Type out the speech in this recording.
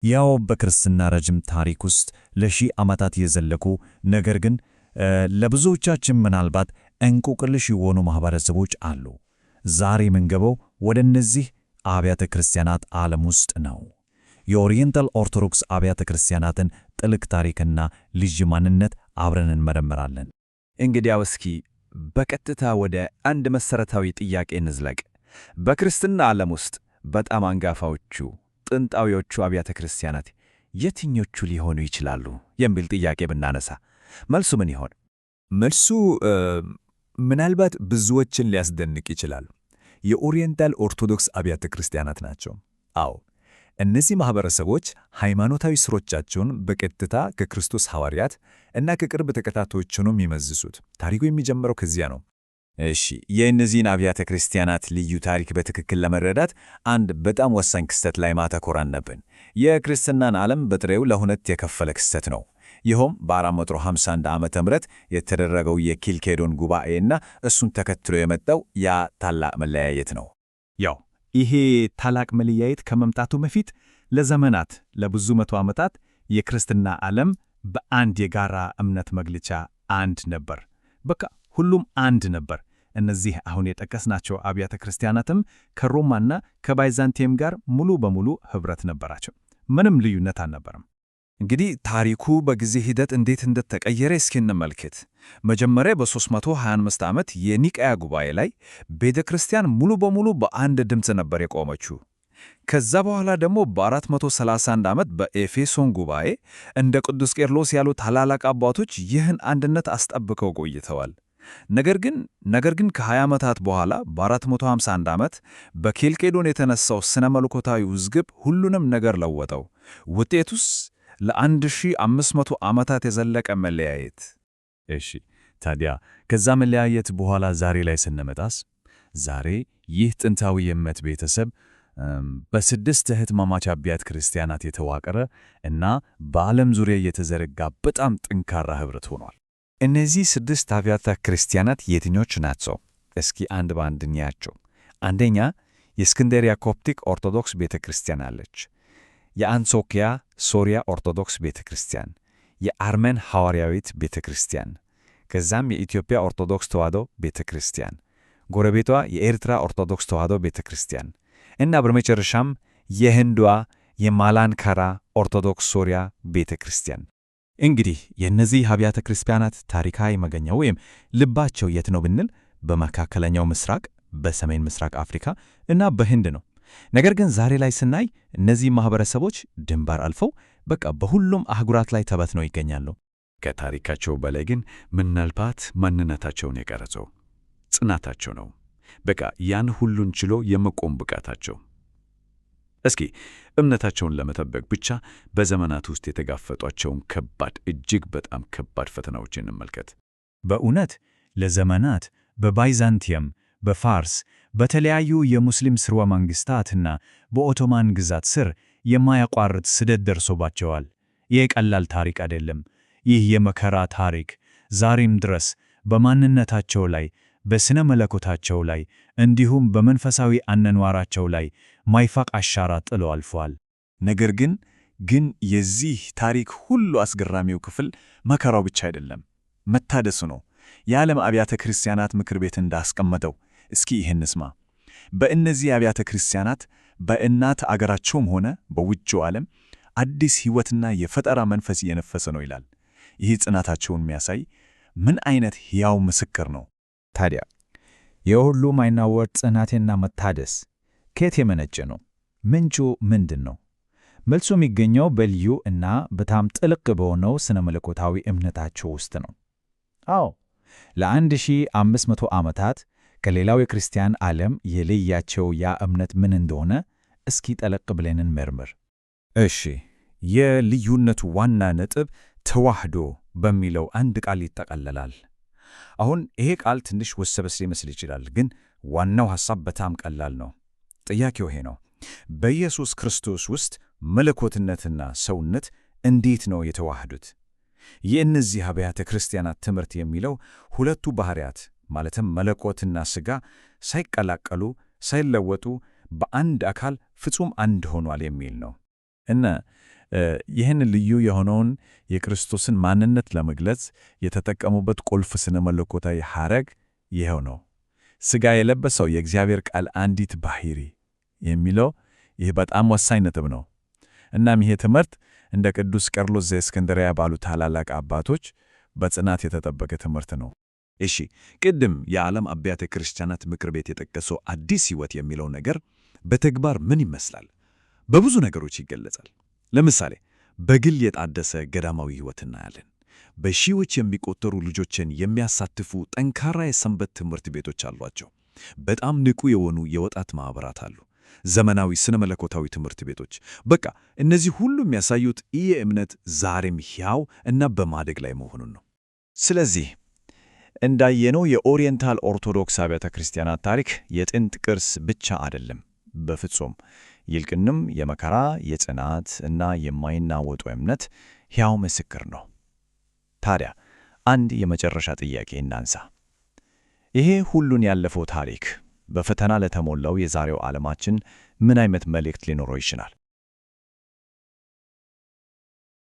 ያው በክርስትና ረጅም ታሪክ ውስጥ ለሺህ ዓመታት የዘለቁ ነገር ግን ለብዙዎቻችን ምናልባት እንቆቅልሽ የሆኑ ማህበረሰቦች አሉ። ዛሬ የምንገባው ወደ እነዚህ አብያተ ክርስቲያናት ዓለም ውስጥ ነው። የኦሪየንታል ኦርቶዶክስ አብያተ ክርስቲያናትን ጥልቅ ታሪክና ልዩ ማንነት አብረን እንመረምራለን። እንግዲያው እስኪ በቀጥታ ወደ አንድ መሰረታዊ ጥያቄ እንዝለቅ። በክርስትና ዓለም ውስጥ በጣም አንጋፋዎቹ ጥንታዊዎቹ አብያተ ክርስቲያናት የትኞቹ ሊሆኑ ይችላሉ የሚል ጥያቄ ብናነሳ መልሱ ምን ይሆን? መልሱ ምናልባት ብዙዎችን ሊያስደንቅ ይችላል። የኦሪየንታል ኦርቶዶክስ አብያተ ክርስቲያናት ናቸው። አዎ፣ እነዚህ ማህበረሰቦች ሃይማኖታዊ ሥራዎቻቸውን በቀጥታ ከክርስቶስ ሐዋርያት እና ከቅርብ ተከታዮቹ ነው የሚመዝሱት። ታሪኩ የሚጀምረው ከዚያ ነው። እሺ፣ የእነዚህን አብያተ ክርስቲያናት ልዩ ታሪክ በትክክል ለመረዳት አንድ በጣም ወሳኝ ክስተት ላይ ማተኮር አለብን። የክርስትናን ዓለም በጥሬው ለሁለት የከፈለ ክስተት ነው። ይኸውም በ451 ዓመተ ምህረት የተደረገው የኪልኬዶን ጉባኤና እሱን ተከትሎ የመጣው ያ ታላቅ መለያየት ነው። ያው ይሄ ታላቅ መለያየት ከመምጣቱ በፊት ለዘመናት ለብዙ መቶ ዓመታት የክርስትና ዓለም በአንድ የጋራ እምነት መግለጫ አንድ ነበር። በቃ ሁሉም አንድ ነበር። እነዚህ አሁን የጠቀስናቸው አብያተ ክርስቲያናትም ከሮማና ከባይዛንቲየም ጋር ሙሉ በሙሉ ኅብረት ነበራቸው። ምንም ልዩነት አልነበረም። እንግዲህ ታሪኩ በጊዜ ሂደት እንዴት እንደተቀየረ እስኪ እንመልከት። መጀመሪያ በ325 ዓመት የኒቅያ ጉባኤ ላይ ቤተ ክርስቲያን ሙሉ በሙሉ በአንድ ድምፅ ነበር የቆመችው። ከዛ በኋላ ደግሞ በ431 ዓመት በኤፌሶን ጉባኤ እንደ ቅዱስ ቄርሎስ ያሉ ታላላቅ አባቶች ይህን አንድነት አስጠብቀው ቆይተዋል። ነገር ግን ከ20 ዓመታት በኋላ በ451 ዓመት በኬልቄዶን የተነሳው ስነ መለኮታዊ ውዝግብ ሁሉንም ነገር ለወጠው። ውጤቱስ ለ1500 ዓመታት የዘለቀ መለያየት። እሺ፣ ታዲያ ከዛ መለያየት በኋላ ዛሬ ላይ ስንመጣስ፣ ዛሬ ይህ ጥንታዊ የእምነት ቤተሰብ በስድስት እህትማማች አብያተ ክርስቲያናት የተዋቀረ እና በዓለም ዙሪያ የተዘረጋ በጣም ጠንካራ ኅብረት ሆኗል። እነዚህ ስድስት አብያተ ክርስቲያናት የትኞቹ ናቸው? እስኪ አንድ በአንድ እንያቸው። አንደኛ፣ የእስክንድርያ ኮፕቲክ ኦርቶዶክስ ቤተ ክርስቲያን አለች። የአንጾኪያ ሶርያ ኦርቶዶክስ ቤተ ክርስቲያን፣ የአርመን ሐዋርያዊት ቤተ ክርስቲያን፣ ከዛም የኢትዮጵያ ኦርቶዶክስ ተዋሕዶ ቤተ ክርስቲያን፣ ጎረቤቷ የኤርትራ ኦርቶዶክስ ተዋሕዶ ቤተ ክርስቲያን እና በመጨረሻም የህንዷ የማላንካራ ኦርቶዶክስ ሶርያ ቤተ ክርስቲያን። እንግዲህ የእነዚህ አብያተ ክርስቲያናት ታሪካዊ መገኛ ወይም ልባቸው የት ነው ብንል በመካከለኛው ምስራቅ፣ በሰሜን ምስራቅ አፍሪካ እና በህንድ ነው። ነገር ግን ዛሬ ላይ ስናይ እነዚህ ማህበረሰቦች ድንበር አልፈው በቃ በሁሉም አህጉራት ላይ ተበትነው ይገኛሉ። ከታሪካቸው በላይ ግን ምናልባት ማንነታቸውን የቀረጸው ጽናታቸው ነው። በቃ ያን ሁሉን ችሎ የመቆም ብቃታቸው። እስኪ እምነታቸውን ለመጠበቅ ብቻ በዘመናት ውስጥ የተጋፈጧቸውን ከባድ እጅግ በጣም ከባድ ፈተናዎች እንመልከት። በእውነት ለዘመናት በባይዛንቲየም፣ በፋርስ፣ በተለያዩ የሙስሊም ሥርወ መንግሥታትና በኦቶማን ግዛት ስር የማያቋርጥ ስደት ደርሶባቸዋል። ይህ ቀላል ታሪክ አይደለም። ይህ የመከራ ታሪክ ዛሬም ድረስ በማንነታቸው ላይ፣ በሥነ መለኮታቸው ላይ እንዲሁም በመንፈሳዊ አኗኗራቸው ላይ ማይፋቅ አሻራ ጥሎ አልፏል። ነገር ግን የዚህ ታሪክ ሁሉ አስገራሚው ክፍል መከራው ብቻ አይደለም፣ መታደሱ ነው። የዓለም አብያተ ክርስቲያናት ምክር ቤት እንዳስቀመጠው እስኪ ይህን ስማ። በእነዚህ አብያተ ክርስቲያናት በእናት አገራቸውም ሆነ በውጭው ዓለም አዲስ ሕይወትና የፈጠራ መንፈስ እየነፈሰ ነው ይላል። ይህ ጽናታቸውን የሚያሳይ ምን አይነት ሕያው ምስክር ነው! ታዲያ የሁሉም አይናወጥ ጽናትና መታደስ ከየት የመነጨ ነው? ምንጩ ምንድን ነው? መልሱ የሚገኘው በልዩ እና በጣም ጥልቅ በሆነው ስነ መለኮታዊ እምነታቸው ውስጥ ነው። አዎ፣ ለ1500 ዓመታት ከሌላው የክርስቲያን ዓለም የለያቸው ያ እምነት ምን እንደሆነ እስኪ ጠለቅ ብለን እንመርምር። እሺ፣ የልዩነቱ ዋና ነጥብ ተዋህዶ በሚለው አንድ ቃል ይጠቃለላል። አሁን ይሄ ቃል ትንሽ ወሰበስ ሊመስል ይችላል፣ ግን ዋናው ሐሳብ በጣም ቀላል ነው። ጥያቄው ይሄ ነው: በኢየሱስ ክርስቶስ ውስጥ መለኮትነትና ሰውነት እንዴት ነው የተዋህዱት? የእነዚህ አብያተ ክርስቲያናት ትምህርት የሚለው ሁለቱ ባሕርያት ማለትም መለኮትና ሥጋ ሳይቀላቀሉ ሳይለወጡ በአንድ አካል ፍጹም አንድ ሆኗል የሚል ነው። እና ይህን ልዩ የሆነውን የክርስቶስን ማንነት ለመግለጽ የተጠቀሙበት ቁልፍ ስነ መለኮታዊ ሐረግ ይኸው ነው። ሥጋ የለበሰው የእግዚአብሔር ቃል አንዲት ባሕሪ የሚለው ይህ በጣም ወሳኝ ነጥብ ነው። እናም ይሄ ትምህርት እንደ ቅዱስ ቄርሎስ ዘእስክንድርያ ባሉ ታላላቅ አባቶች በጽናት የተጠበቀ ትምህርት ነው። እሺ፣ ቅድም የዓለም አብያተ ክርስቲያናት ምክር ቤት የጠቀሰው አዲስ ሕይወት የሚለው ነገር በተግባር ምን ይመስላል? በብዙ ነገሮች ይገለጻል። ለምሳሌ በግል የታደሰ ገዳማዊ ሕይወት እናያለን። በሺዎች የሚቆጠሩ ልጆችን የሚያሳትፉ ጠንካራ የሰንበት ትምህርት ቤቶች አሏቸው። በጣም ንቁ የሆኑ የወጣት ማኅበራት አሉ። ዘመናዊ ስነ መለኮታዊ ትምህርት ቤቶች። በቃ እነዚህ ሁሉ የሚያሳዩት ይህ እምነት ዛሬም ሕያው እና በማደግ ላይ መሆኑን ነው። ስለዚህ እንዳየነው የኦሪየንታል ኦርቶዶክስ አብያተ ክርስቲያናት ታሪክ የጥንት ቅርስ ብቻ አይደለም፣ በፍጹም ይልቁንም የመከራ የጽናት እና የማይናወጡ እምነት ሕያው ምስክር ነው። ታዲያ አንድ የመጨረሻ ጥያቄ እናንሳ። ይሄ ሁሉን ያለፈው ታሪክ በፈተና ለተሞላው የዛሬው ዓለማችን ምን አይነት መልእክት ሊኖረው ይችላል?